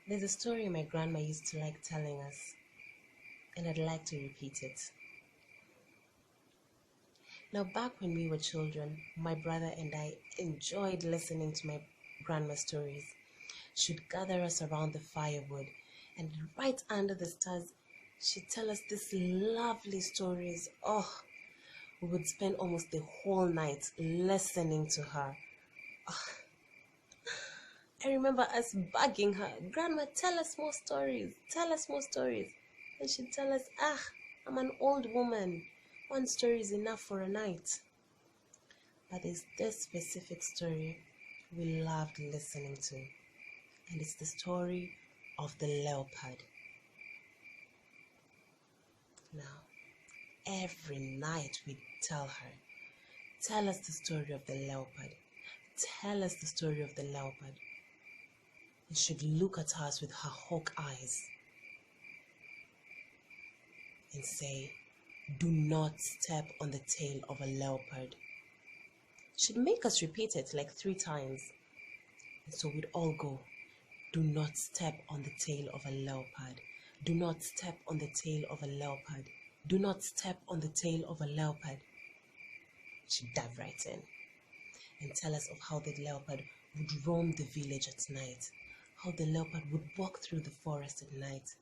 There's a story my grandma used to like telling us, and I'd like to repeat it. Now, back when we were children, my brother and I enjoyed listening to my grandma's stories. She'd gather us around the firewood, and right under the stars, she'd tell us these lovely stories. Oh, we would spend almost the whole night listening to her. I remember us bugging her, Grandma, tell us more stories, tell us more stories. And she'd tell us, I'm an old woman. One story is enough for a night. But there's this specific story we loved listening to, and it's the story of the leopard. Now, every night we'd tell her, tell us the story of the leopard. Tell us the story of the leopard. And she'd look at us with her hawk eyes and say, do not step on the tail of a leopard. She'd make us repeat it like 3 times. And so we'd all go, do not step on the tail of a leopard. Do not step on the tail of a leopard. Do not step on the tail of a leopard. She'd dive right in and tell us of how the leopard would roam the village at night, how the leopard would walk through the forest at night,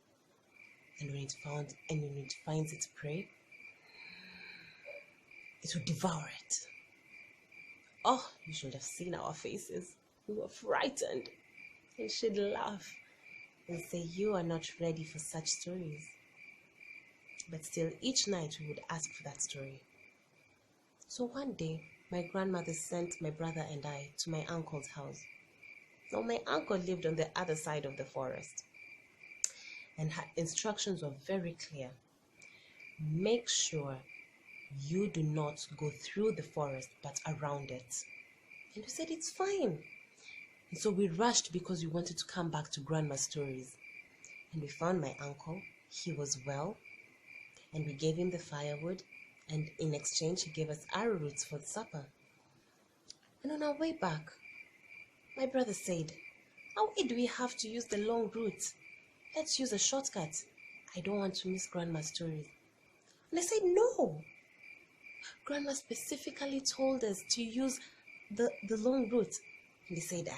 and when it finds its prey, it would devour it. Oh, you should have seen our faces. We were frightened. And she'd laugh and say, you are not ready for such stories. But still, each night we would ask for that story. So one day, my grandmother sent my brother and I to my uncle's house. Now, my uncle lived on the other side of the forest, and her instructions were very clear. Make sure you do not go through the forest, but around it. And we said, it's fine. And so we rushed because we wanted to come back to grandma's stories. And we found my uncle. He was well. And we gave him the firewood. And in exchange, he gave us arrowroots for supper. And on our way back, my brother said, how do we have to use the long route? Let's use a shortcut. I don't want to miss grandma's stories. And I said, no. Grandma specifically told us to use the long route. And they said,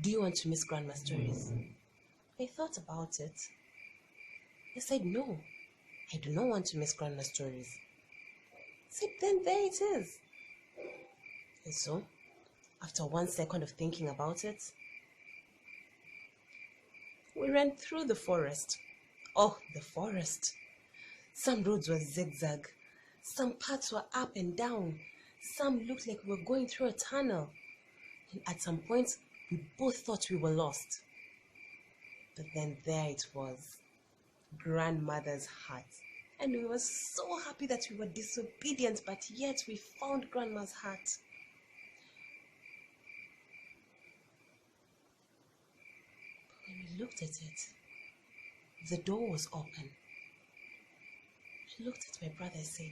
do you want to miss grandma's stories? I thought about it. I said, no, I do not want to miss grandma's stories. I said, then there it is. And so, after 1 second of thinking about it, we ran through the forest. Oh, the forest. Some roads were zigzag. Some parts were up and down. Some looked like we were going through a tunnel. And at some point, we both thought we were lost. But then there it was, grandmother's hut. And we were so happy that we were disobedient, but yet we found grandma's hut. But when we looked at it, the door was open. She looked at my brother and said,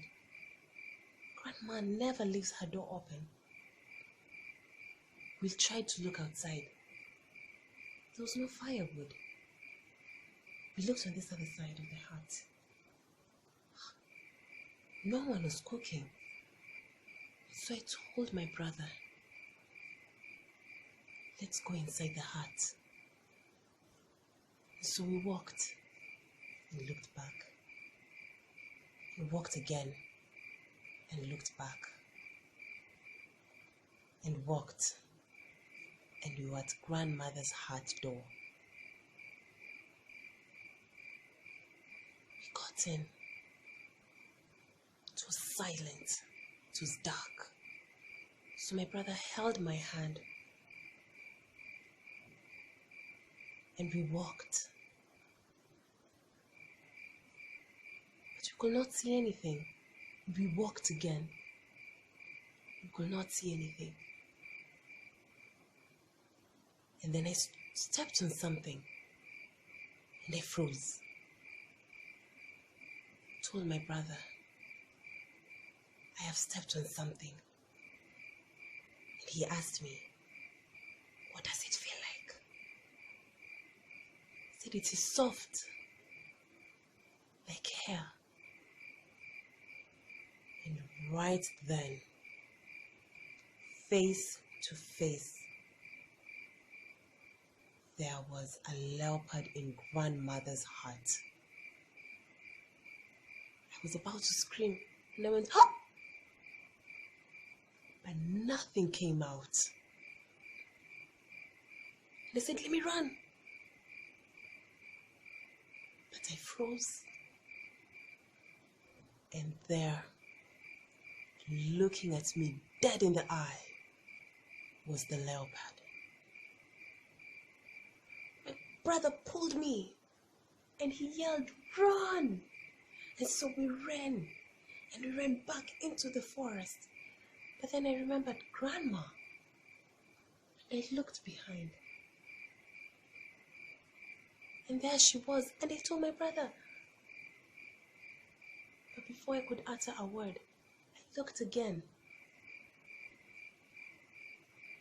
Grandma never leaves her door open. We tried to look outside. There was no firewood. We looked on this other side of the hut. No one was cooking. So I told my brother, let's go inside the hut. So we walked and looked back. We walked again and looked back. And walked, and we were at grandmother's hut door. We got in. It was silent. It was dark. So my brother held my hand. And we walked. But we could not see anything. We walked again. We could not see anything. And then I stepped on something. And I froze. I told my brother, I have stepped on something. And he asked me, what does it feel like? said, it is soft, like hair. And right then, face to face, there was a leopard in grandmother's hut. I was about to scream, and I went, "Ah!" But nothing came out. And I said, "Let me run." But I froze. And there, looking at me dead in the eye, was the leopard. My brother pulled me and he yelled, "Run!" And so we ran, and we ran back into the forest. But then I remembered Grandma. I looked behind, and there she was, and I told my brother. But before I could utter a word, I looked again,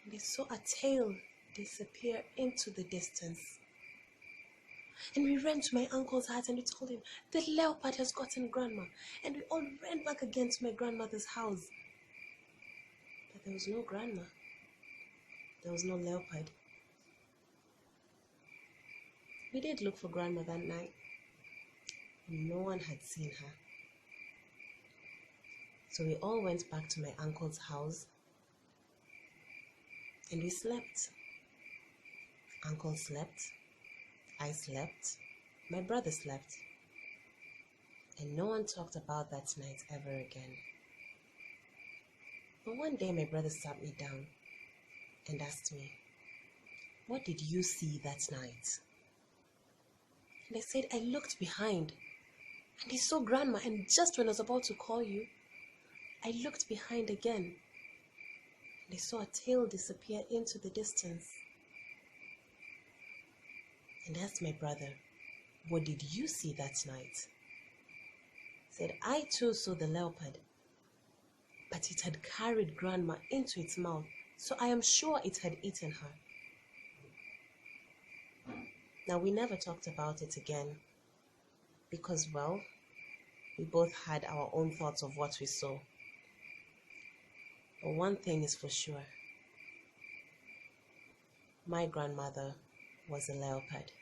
and I saw a tail disappear into the distance. And we ran to my uncle's house and we told him, "The leopard has gotten Grandma." And we all ran back again to my grandmother's house. But there was no Grandma. There was no leopard. We did look for Grandma that night, and no one had seen her. So we all went back to my uncle's house and we slept. Uncle slept, I slept, my brother slept, and no one talked about that night ever again. But one day my brother sat me down and asked me, "What did you see that night?" And I said, "I looked behind and I saw Grandma, and just when I was about to call you, I looked behind again and I saw a tail disappear into the distance." And asked my brother, "What did you see that night?" Said, "I too saw the leopard, but it had carried Grandma into its mouth, so I am sure it had eaten her." Now, we never talked about it again because, well, we both had our own thoughts of what we saw. But one thing is for sure, my grandmother was a leopard.